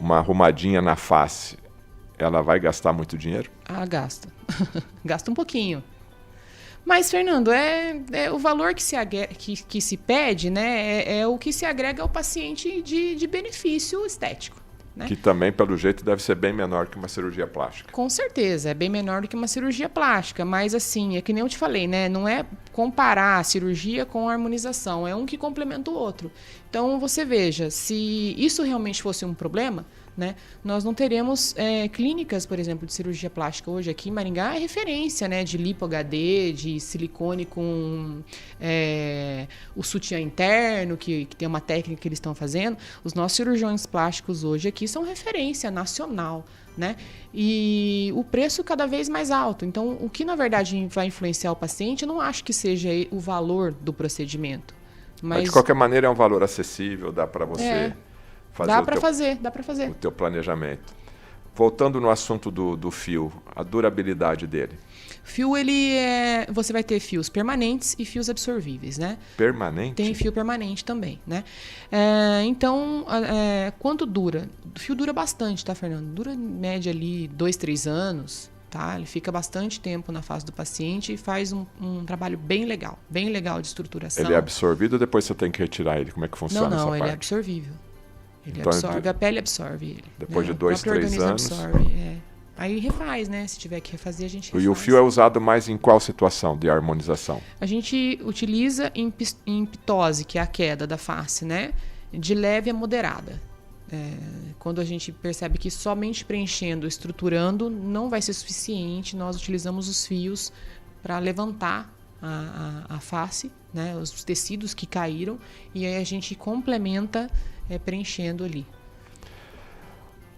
arrumadinha na face, ela vai gastar muito dinheiro? Gasta. Gasta um pouquinho. Mas, Fernando, o valor que se pede, né, é o que se agrega ao paciente de benefício estético. Né? Que também, pelo jeito, deve ser bem menor que uma cirurgia plástica. Com certeza, é bem menor do que uma cirurgia plástica, mas assim, é que nem eu te falei, né? Não é comparar a cirurgia com a harmonização, é um que complementa o outro. Então, você veja, se isso realmente fosse um problema, né, nós não teríamos clínicas, por exemplo, de cirurgia plástica hoje aqui em Maringá, é referência, né, de lipo HD, de silicone com o sutiã interno, que tem uma técnica que eles estão fazendo. Os nossos cirurgiões plásticos hoje aqui são referência nacional, né? E o preço cada vez mais alto. Então, o que na verdade vai influenciar o paciente, eu não acho que seja o valor do procedimento. Mas de qualquer maneira é um valor acessível, dá para você... Dá para fazer. O teu planejamento. Voltando no assunto do fio, a durabilidade dele. Fio, você vai ter fios permanentes e fios absorvíveis, né? Permanente? Tem fio permanente também, né? Então, quanto dura? O fio dura bastante, tá, Fernando? Dura em média ali 2, 3 anos, tá? Ele fica bastante tempo na face do paciente e faz um trabalho bem legal de estruturação. Ele é absorvido ou depois você tem que retirar ele? Como é que funciona essa parte? Não, ele é absorvível. Ele absorve, a pele absorve ele. Depois de 2, 3 anos. Absorve, Aí refaz, né? Se tiver que refazer, a gente refaz. E o fio é usado mais em qual situação de harmonização? A gente utiliza em ptose, que é a queda da face, né? De leve a moderada. Quando a gente percebe que somente preenchendo, estruturando, não vai ser suficiente, nós utilizamos os fios para levantar a face, né, os tecidos que caíram, e aí a gente complementa preenchendo ali.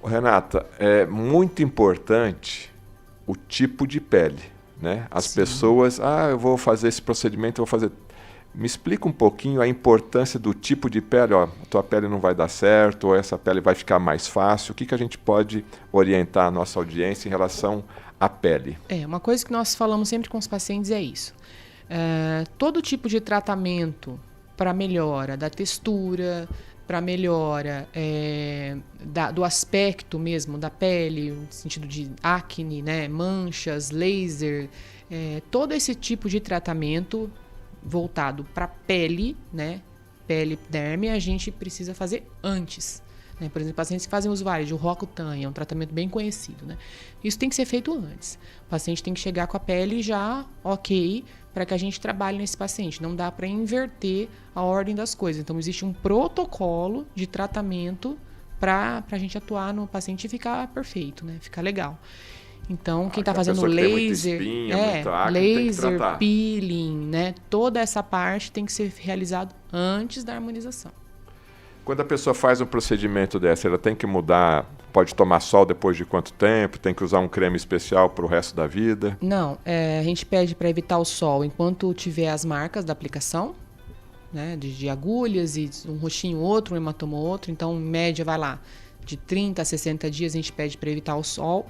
Renata, é muito importante o tipo de pele, né? As Sim. pessoas, eu vou fazer esse procedimento, eu vou fazer... Me explica um pouquinho a importância do tipo de pele. A tua pele não vai dar certo, ou essa pele vai ficar mais fácil. O que a gente pode orientar a nossa audiência em relação à pele? Uma coisa que nós falamos sempre com os pacientes é isso. Todo tipo de tratamento para melhora da textura, para melhora do aspecto mesmo da pele, no sentido de acne, né, manchas, laser, todo esse tipo de tratamento voltado para pele, né, pele derme, a gente precisa fazer antes. Né? Por exemplo, pacientes que fazem usuário de Roacutan, é um tratamento bem conhecido. Né? Isso tem que ser feito antes. O paciente tem que chegar com a pele já ok, para que a gente trabalhe nesse paciente. Não dá para inverter a ordem das coisas. Então, existe um protocolo de tratamento para a gente atuar no paciente e ficar perfeito, né? Ficar legal. Então, quem está fazendo laser, laser, peeling, né? Toda essa parte tem que ser realizado antes da harmonização. Quando a pessoa faz um procedimento dessa, ela tem que mudar, pode tomar sol depois de quanto tempo? Tem que usar um creme especial para o resto da vida? Não, a gente pede para evitar o sol enquanto tiver as marcas da aplicação, né? De agulhas e um roxinho outro, um hematoma outro. Então, em média, vai lá, de 30 a 60 dias a gente pede para evitar o sol.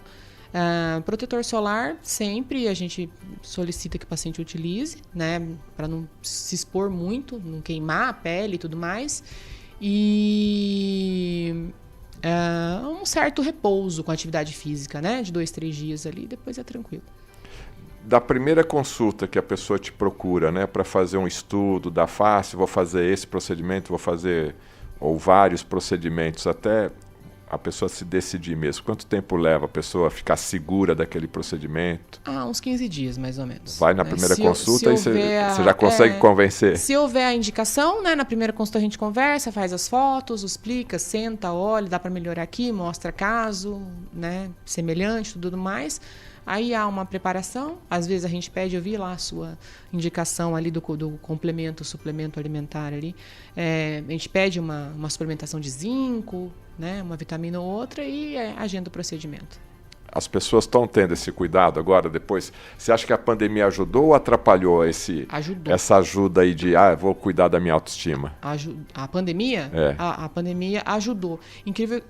Protetor solar, sempre a gente solicita que o paciente utilize, né, para não se expor muito, não queimar a pele e tudo mais. E um certo repouso com atividade física, né, de 2, 3 dias ali, depois é tranquilo. Da primeira consulta que a pessoa te procura, né, para fazer um estudo da face, vou fazer esse procedimento, vou fazer ou vários procedimentos, até a pessoa se decidir mesmo. Quanto tempo leva a pessoa a ficar segura daquele procedimento? Uns 15 dias, mais ou menos. Vai na primeira consulta e você já consegue convencer? Se houver a indicação, né, na primeira consulta a gente conversa, faz as fotos, explica, senta, olha, dá para melhorar aqui, mostra caso, né, semelhante, tudo mais. Aí há uma preparação, às vezes a gente pede, eu vi lá a sua indicação ali do complemento, suplemento alimentar ali. A gente pede uma suplementação de zinco, né, uma vitamina ou outra e agenda o procedimento. As pessoas estão tendo esse cuidado agora, depois? Você acha que a pandemia ajudou ou atrapalhou essa ajuda aí de, vou cuidar da minha autoestima? A pandemia? A pandemia ajudou.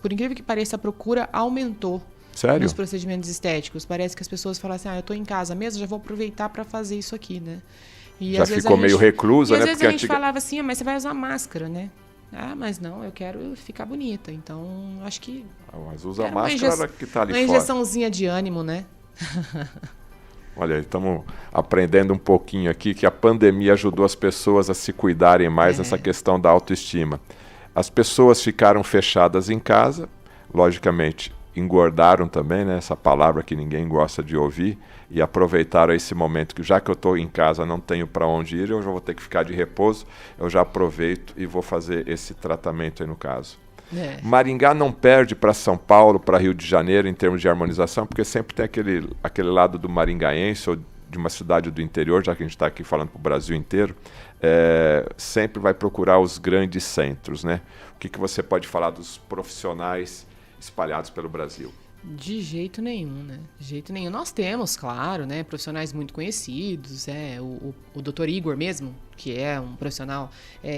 Por incrível que pareça, a procura aumentou. Sério? Nos procedimentos estéticos. Parece que as pessoas falam assim, eu estou em casa mesmo, já vou aproveitar para fazer isso aqui, né? E já ficou meio reclusa, né? Às vezes a gente falava assim, mas você vai usar máscara, né? Mas não, eu quero ficar bonita. Então, acho que... Mas usa a máscara que está ali fora. Uma injeçãozinha de ânimo, né? Olha, estamos aprendendo um pouquinho aqui que a pandemia ajudou as pessoas a se cuidarem mais nessa questão da autoestima. As pessoas ficaram fechadas em casa, logicamente, engordaram também, né? Essa palavra que ninguém gosta de ouvir, e aproveitaram esse momento que já que eu estou em casa, não tenho para onde ir, eu já vou ter que ficar de repouso, eu já aproveito e vou fazer esse tratamento aí no caso. Maringá não perde para São Paulo, para Rio de Janeiro em termos de harmonização, porque sempre tem aquele lado do maringaense ou de uma cidade do interior, já que a gente está aqui falando para o Brasil inteiro, sempre vai procurar os grandes centros, né? O que você pode falar dos profissionais espalhados pelo Brasil? De jeito nenhum, né? De jeito nenhum. Nós temos, claro, né, profissionais muito conhecidos, o Dr. Igor mesmo, que é um profissional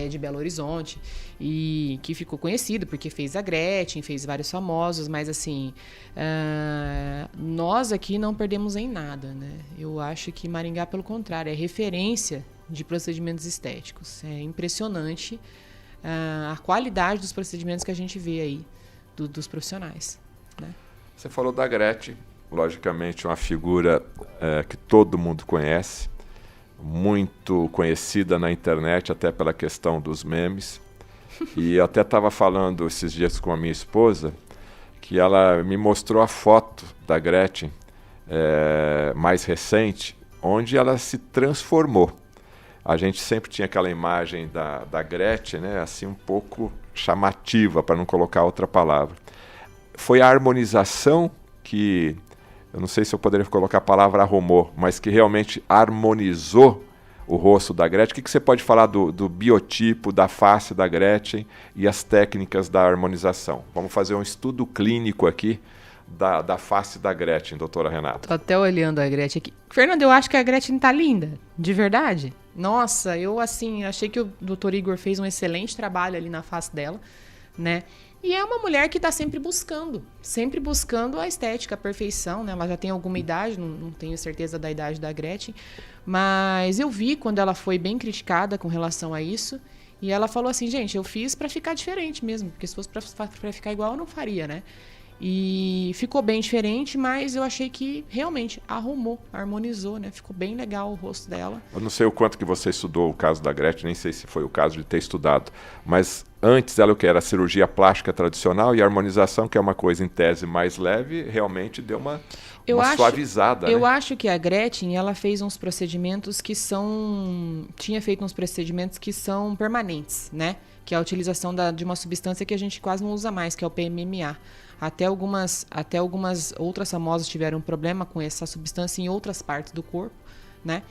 de Belo Horizonte e que ficou conhecido porque fez a Gretchen, fez vários famosos, mas assim, nós aqui não perdemos em nada, né? Eu acho que Maringá, pelo contrário, é referência de procedimentos estéticos. É impressionante a qualidade dos procedimentos que a gente vê aí dos profissionais, né? Você falou da Gretchen, logicamente uma figura que todo mundo conhece, muito conhecida na internet, até pela questão dos memes. E eu até estava falando esses dias com a minha esposa, que ela me mostrou a foto da Gretchen, mais recente, onde ela se transformou. a gente sempre tinha aquela imagem da Gretchen, né? Assim um pouco chamativa, para não colocar outra palavra. Foi a harmonização que, eu não sei se eu poderia colocar a palavra arrumou, mas que realmente harmonizou o rosto da Gretchen. O que você pode falar do biotipo, da face da Gretchen e as técnicas da harmonização? Vamos fazer um estudo clínico aqui da face da Gretchen, doutora Renata. Tô até olhando a Gretchen aqui. Fernando, eu acho que a Gretchen tá linda, de verdade. Nossa, eu assim, achei que o Dr. Igor fez um excelente trabalho ali na face dela, né? E é uma mulher que tá sempre buscando a estética, a perfeição, né? Ela já tem alguma idade, não tenho certeza da idade da Gretchen, mas eu vi quando ela foi bem criticada com relação a isso, e ela falou assim, gente, eu fiz pra ficar diferente mesmo, porque se fosse pra ficar igual eu não faria, né? E ficou bem diferente, mas eu achei que realmente arrumou, harmonizou, né? Ficou bem legal o rosto dela. Eu não sei o quanto que você estudou o caso da Gretchen, nem sei se foi o caso de ter estudado, mas antes ela o que era a cirurgia plástica tradicional, e a harmonização, que é uma coisa em tese mais leve, realmente deu uma suavizada. Eu né? acho que a Gretchen, ela fez uns procedimentos que tinha feito uns procedimentos que são permanentes, né? Que é a utilização de uma substância que a gente quase não usa mais, que é o PMMA. Até algumas outras famosas tiveram problema com essa substância em outras partes do corpo, né?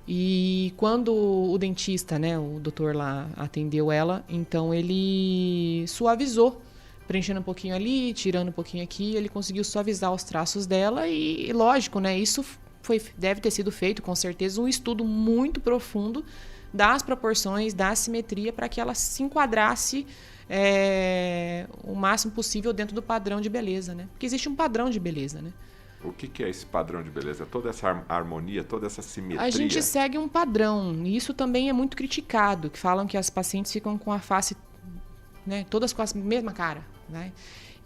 E quando o dentista, né, o doutor lá atendeu ela, então ele suavizou, preenchendo um pouquinho ali, tirando um pouquinho aqui, ele conseguiu suavizar os traços dela e lógico, né, isso deve ter sido feito, com certeza, um estudo muito profundo das proporções, da simetria, para que ela se enquadrasse o máximo possível dentro do padrão de beleza, né? Porque existe um padrão de beleza, né? O que é esse padrão de beleza? Toda essa harmonia, toda essa simetria? A gente segue um padrão, e isso também é muito criticado, que falam que as pacientes ficam com a face, né, todas com a mesma cara, né?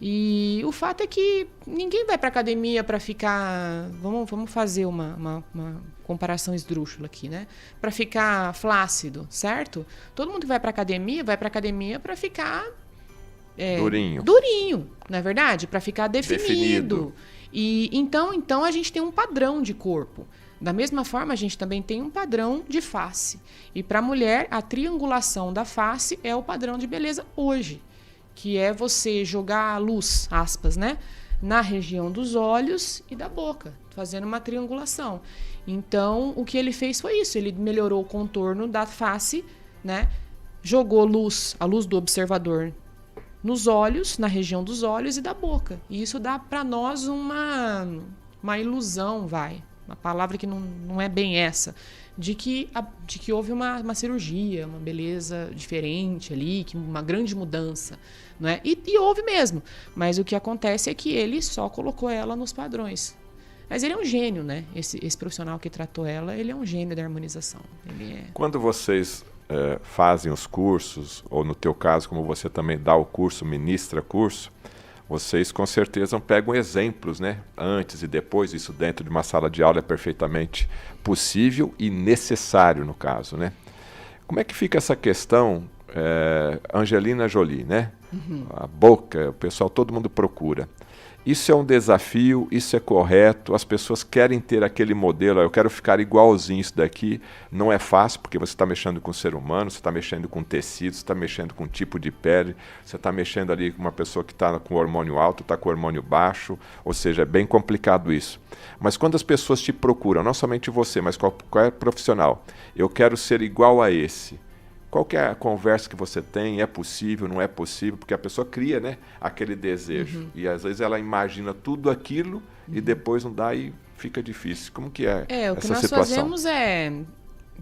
E o fato é que ninguém vai para academia para ficar... Vamos fazer uma comparação esdrúxula aqui, né? Para ficar flácido, certo? Todo mundo que vai para academia para ficar... Durinho, não é verdade? Para ficar definido. E então a gente tem um padrão de corpo. Da mesma forma, a gente também tem um padrão de face. E para a mulher, a triangulação da face é o padrão de beleza hoje, que é você jogar a luz, aspas, né, na região dos olhos e da boca, fazendo uma triangulação. Então, o que ele fez foi isso, ele melhorou o contorno da face, né, jogou a luz do observador nos olhos, na região dos olhos e da boca. E isso dá para nós uma ilusão, uma palavra que não é bem essa, de que houve uma cirurgia, uma beleza diferente ali, uma grande mudança, não é? E houve mesmo, mas o que acontece é que ele só colocou ela nos padrões. Mas ele é um gênio, né? Esse profissional que tratou ela, ele é um gênio da harmonização. Quando vocês fazem os cursos, ou no teu caso, como você também dá o curso, ministra curso, vocês com certeza pegam exemplos, né? Antes e depois, isso dentro de uma sala de aula é perfeitamente possível e necessário no caso, né? Como é que fica essa questão, Angelina Jolie, né? Uhum. A boca, o pessoal, todo mundo procura. Isso é um desafio, isso é correto, as pessoas querem ter aquele modelo, eu quero ficar igualzinho isso daqui, não é fácil, porque você está mexendo com o ser humano, você está mexendo com tecido, você está mexendo com tipo de pele, você está mexendo ali com uma pessoa que está com hormônio alto, está com hormônio baixo, ou seja, é bem complicado isso. Mas quando as pessoas te procuram, não somente você, mas qualquer profissional, eu quero ser igual a esse. Qual que é a conversa que você tem? É possível, não é possível? Porque a pessoa cria, né, aquele desejo. Uhum. E às vezes ela imagina tudo aquilo e depois não dá e fica difícil. Como que é essa situação? O que nós fazemos é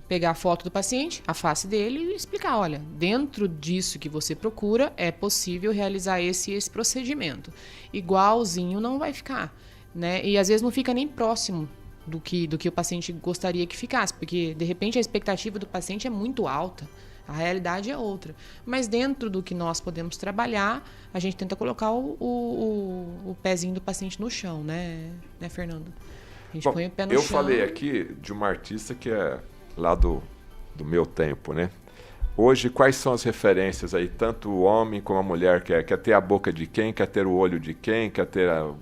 pegar a foto do paciente, a face dele e explicar, olha, dentro disso que você procura, é possível realizar esse procedimento. Igualzinho não vai ficar, né? E às vezes não fica nem próximo do que o paciente gostaria que ficasse, porque de repente a expectativa do paciente é muito alta. A realidade é outra. Mas dentro do que nós podemos trabalhar, a gente tenta colocar o pezinho do paciente no chão, né Fernando? A gente põe o pé no chão. Eu falei aqui de uma artista que é lá do meu tempo, né? Hoje, quais são as referências aí? Tanto o homem como a mulher quer ter a boca de quem, quer ter o olho de quem, quer ter a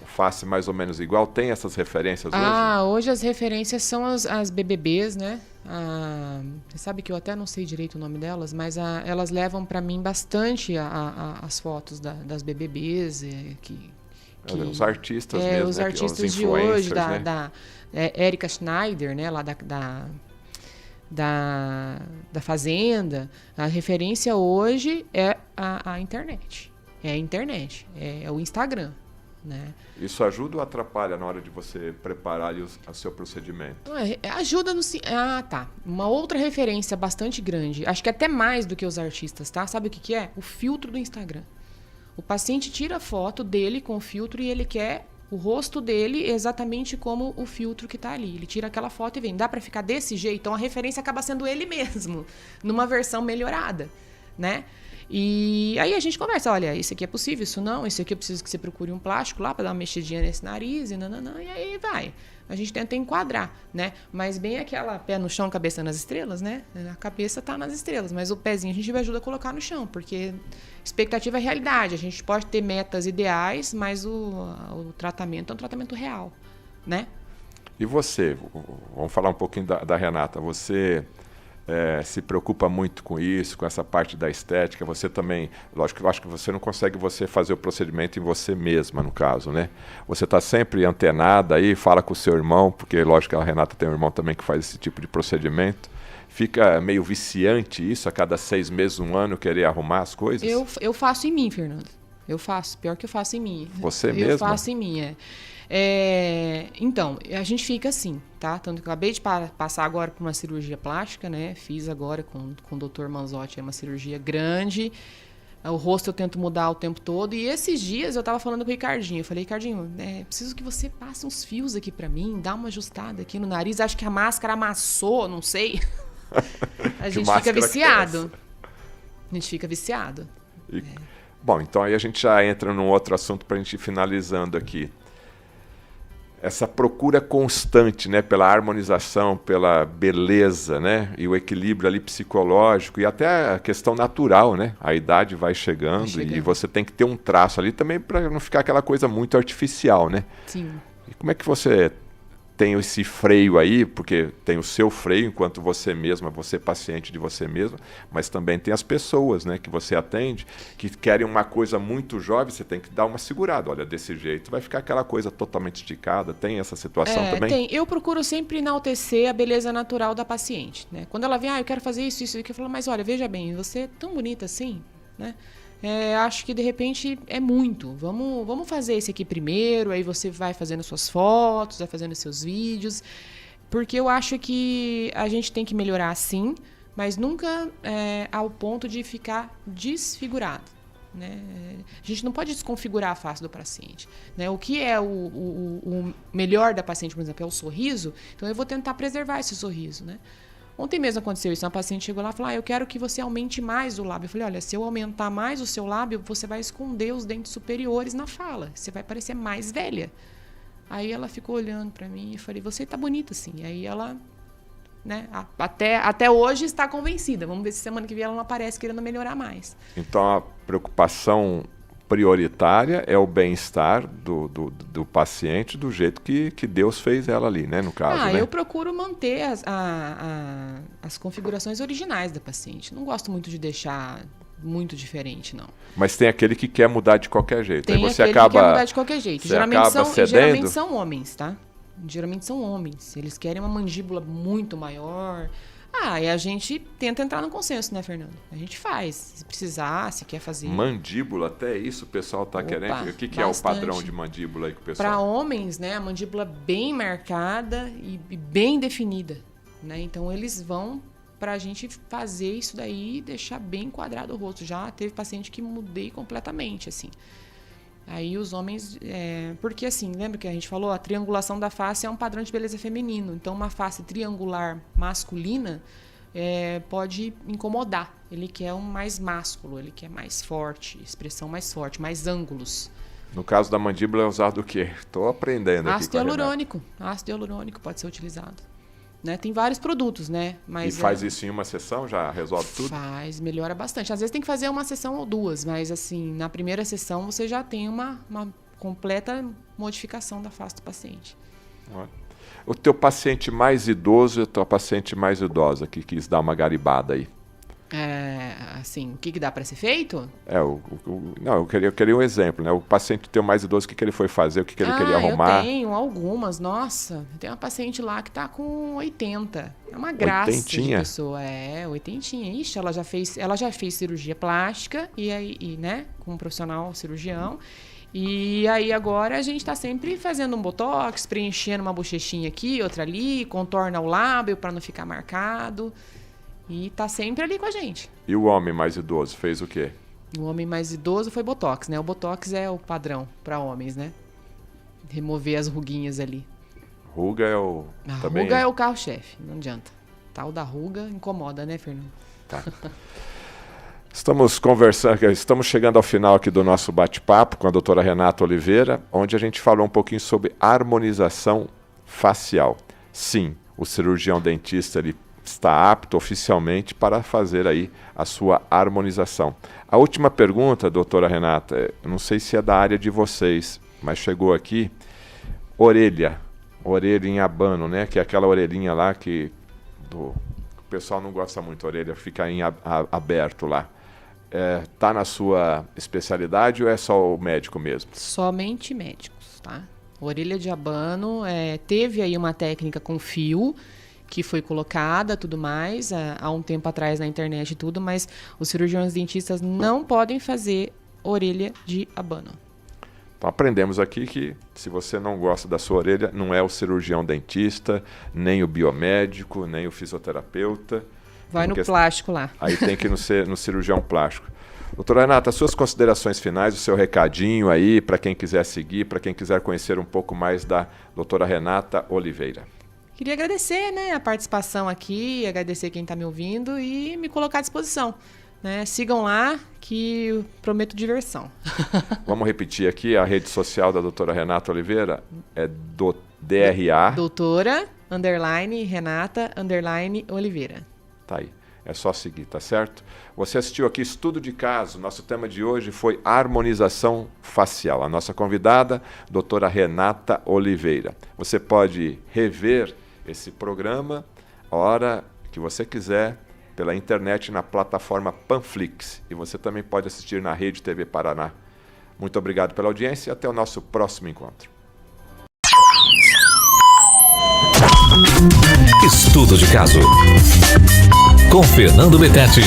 face mais ou menos igual. Tem essas referências hoje? Hoje as referências são as BBBs, né? Você sabe que eu até não sei direito o nome delas, mas elas levam para mim bastante as fotos das BBBs, os artistas mesmo, os né? artistas Os de hoje, né? da Erika Schneider, né, lá da Fazenda. A referência hoje é a internet. É a internet, é o Instagram, né? Isso ajuda ou atrapalha na hora de você preparar ali o seu procedimento? Ajuda no... tá. Uma outra referência bastante grande, acho que até mais do que os artistas, tá? Sabe o que é? O filtro do Instagram. O paciente tira a foto dele com o filtro e ele quer o rosto dele exatamente como o filtro que está ali. Ele tira aquela foto e vem. Dá para ficar desse jeito? Então a referência acaba sendo ele mesmo, numa versão melhorada, né? E aí a gente conversa, olha, isso aqui é possível, isso não, isso aqui eu preciso que você procure um plástico lá para dar uma mexidinha nesse nariz, e aí vai. A gente tenta enquadrar, né? Mas bem aquela pé no chão, cabeça nas estrelas, né? A cabeça tá nas estrelas, mas o pezinho a gente ajuda a colocar no chão, porque expectativa é realidade. A gente pode ter metas ideais, mas o tratamento é um tratamento real, né? E você, vamos falar um pouquinho da Renata, você se preocupa muito com isso, com essa parte da estética, você também, lógico que eu acho que você não consegue fazer o procedimento em você mesma, no caso, né? Você está sempre antenada aí, fala com o seu irmão, porque lógico que a Renata tem um irmão também que faz esse tipo de procedimento. Fica meio viciante isso, a cada 6 meses, 1 ano, querer arrumar as coisas? Eu faço em mim, Fernando. Eu faço, pior que eu faço em mim. Você mesma? Eu faço em mim, então, a gente fica assim, tá? Tanto que eu acabei de passar agora por uma cirurgia plástica, né? Fiz agora com o Dr. Manzotti, é uma cirurgia grande. O rosto eu tento mudar o tempo todo. E esses dias eu tava falando com o Ricardinho. Eu falei, Ricardinho, preciso que você passe uns fios aqui pra mim, dá uma ajustada aqui no nariz. Acho que a máscara amassou, não sei. A gente fica viciado. A gente fica viciado. Bom, então aí a gente já entra num outro assunto para a gente ir finalizando aqui. Essa procura constante, né, pela harmonização, pela beleza, né, e o equilíbrio ali psicológico e até a questão natural, né? A idade vai chegando e você tem que ter um traço ali também para não ficar aquela coisa muito artificial, né? Sim. E como é que você tem esse freio aí, porque tem o seu freio enquanto você mesma, você é paciente de você mesma, mas também tem as pessoas, né, que você atende, que querem uma coisa muito jovem, você tem que dar uma segurada. Olha, desse jeito vai ficar aquela coisa totalmente esticada. Tem essa situação também? Tem. Eu procuro sempre enaltecer a beleza natural da paciente, né? Quando ela vem, eu quero fazer isso, eu falo, mas olha, veja bem, você é tão bonita assim, né? Acho que de repente é muito. Vamos fazer esse aqui primeiro, aí você vai fazendo suas fotos, vai fazendo seus vídeos, porque eu acho que a gente tem que melhorar sim, mas nunca ao ponto de ficar desfigurado, né? A gente não pode desconfigurar a face do paciente, né? O que é o melhor da paciente, por exemplo, é o sorriso, então eu vou tentar preservar esse sorriso, né? Ontem mesmo aconteceu isso, uma paciente chegou lá e falou, eu quero que você aumente mais o lábio. Eu falei, olha, se eu aumentar mais o seu lábio, você vai esconder os dentes superiores na fala, você vai parecer mais velha. Aí ela ficou olhando para mim e falei, você tá bonita assim. Aí ela, né, até hoje está convencida. Vamos ver se semana que vem ela não aparece querendo melhorar mais. Então a preocupação prioritária é o bem-estar do paciente do jeito que Deus fez ela ali, né, no caso, né? Eu procuro manter as configurações originais da paciente. Não gosto muito de deixar muito diferente, não. Mas tem aquele que quer mudar de qualquer jeito. Tem aí você aquele acaba, que quer mudar de qualquer jeito. Geralmente são homens, tá? Geralmente são homens. Eles querem uma mandíbula muito maior. E a gente tenta entrar no consenso, né, Fernando? A gente faz. Se precisar, se quer fazer. Mandíbula, até isso o pessoal está querendo. O que é o padrão de mandíbula aí que o pessoal... Para homens, né, a mandíbula bem marcada e bem definida, né? Então eles vão para a gente fazer isso daí e deixar bem quadrado o rosto. Já teve paciente que mudei completamente, assim. Aí os homens... porque assim, lembra que a gente falou? A triangulação da face é um padrão de beleza feminino. Então uma face triangular masculina pode incomodar. Ele quer um mais másculo, ele quer mais forte, expressão mais forte, mais ângulos. No caso da mandíbula é usado o quê? Estou aprendendo aqui. Ácido hialurônico pode ser utilizado. Né? Tem vários produtos, né? Mas, e faz isso em uma sessão? Já resolve tudo? Faz, melhora bastante. Às vezes tem que fazer uma sessão ou duas, mas assim, na primeira sessão você já tem uma completa modificação da face do paciente. O teu paciente mais idoso e a tua paciente mais idosa que quis dar uma garibada aí? Assim, o que dá para ser feito? Não, eu queria um exemplo, né? O paciente teu mais idoso, o que ele foi fazer, o que ele queria arrumar? Eu tenho algumas, nossa. Tem uma paciente lá que tá com 80. É uma graça de pessoa. 80. Ixi, ela já fez cirurgia plástica né? Com um profissional cirurgião. E aí agora a gente tá sempre fazendo um botox, preenchendo uma bochechinha aqui, outra ali, contorna o lábio para não ficar marcado. E tá sempre ali com a gente. E o homem mais idoso fez o quê? O homem mais idoso foi botox, né? O botox é o padrão para homens, né? Remover as ruguinhas ali. Ruga é o... Ruga é o carro-chefe, não adianta. Tal da ruga incomoda, né, Fernando? Tá. Estamos chegando ao final aqui do nosso bate-papo com a doutora Renata Oliveira, onde a gente falou um pouquinho sobre harmonização facial. Sim, o cirurgião dentista ele está apto oficialmente para fazer aí a sua harmonização. A última pergunta, doutora Renata, eu não sei se é da área de vocês, mas chegou aqui, orelha em abano, né? Que é aquela orelhinha lá que o pessoal não gosta muito, a orelha fica aberto lá. Tá na sua especialidade ou é só o médico mesmo? Somente médicos, tá? Orelha de abano, teve aí uma técnica com fio, que foi colocada, tudo mais, há um tempo atrás na internet e tudo, mas os cirurgiões dentistas não podem fazer orelha de abano. Então aprendemos aqui que se você não gosta da sua orelha, não é o cirurgião dentista, nem o biomédico, nem o fisioterapeuta. Vai no plástico lá. Aí tem que ir no cirurgião plástico. Doutora Renata, suas considerações finais, o seu recadinho aí para quem quiser seguir, para quem quiser conhecer um pouco mais da doutora Renata Oliveira. Queria agradecer, né, a participação aqui, agradecer quem está me ouvindo e me colocar à disposição. Né? Sigam lá que eu prometo diversão. Vamos repetir aqui a rede social da doutora Renata Oliveira? É do DRA. Doutora, Renata, Oliveira. Tá aí. É só seguir, tá certo? Você assistiu aqui Estudo de Caso. Nosso tema de hoje foi harmonização facial. A nossa convidada, doutora Renata Oliveira. Você pode rever esse programa a hora que você quiser pela internet na plataforma Panflix. E você também pode assistir na Rede TV Paraná. Muito obrigado pela audiência e até o nosso próximo encontro. Estudo de Caso com Fernando Betete.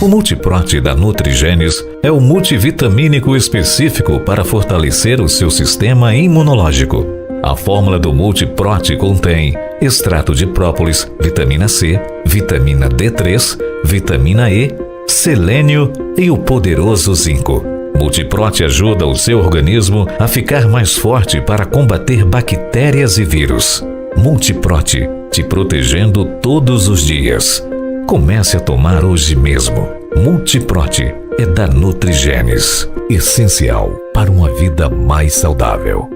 O Multiprot da Nutrigenes é o multivitamínico específico para fortalecer o seu sistema imunológico. A fórmula do Multiprot contém extrato de própolis, vitamina C, vitamina D3, vitamina E, selênio e o poderoso zinco. Multiprot ajuda o seu organismo a ficar mais forte para combater bactérias e vírus. Multiprot, te protegendo todos os dias. Comece a tomar hoje mesmo. Multiprot é da Nutrigenes, essencial para uma vida mais saudável.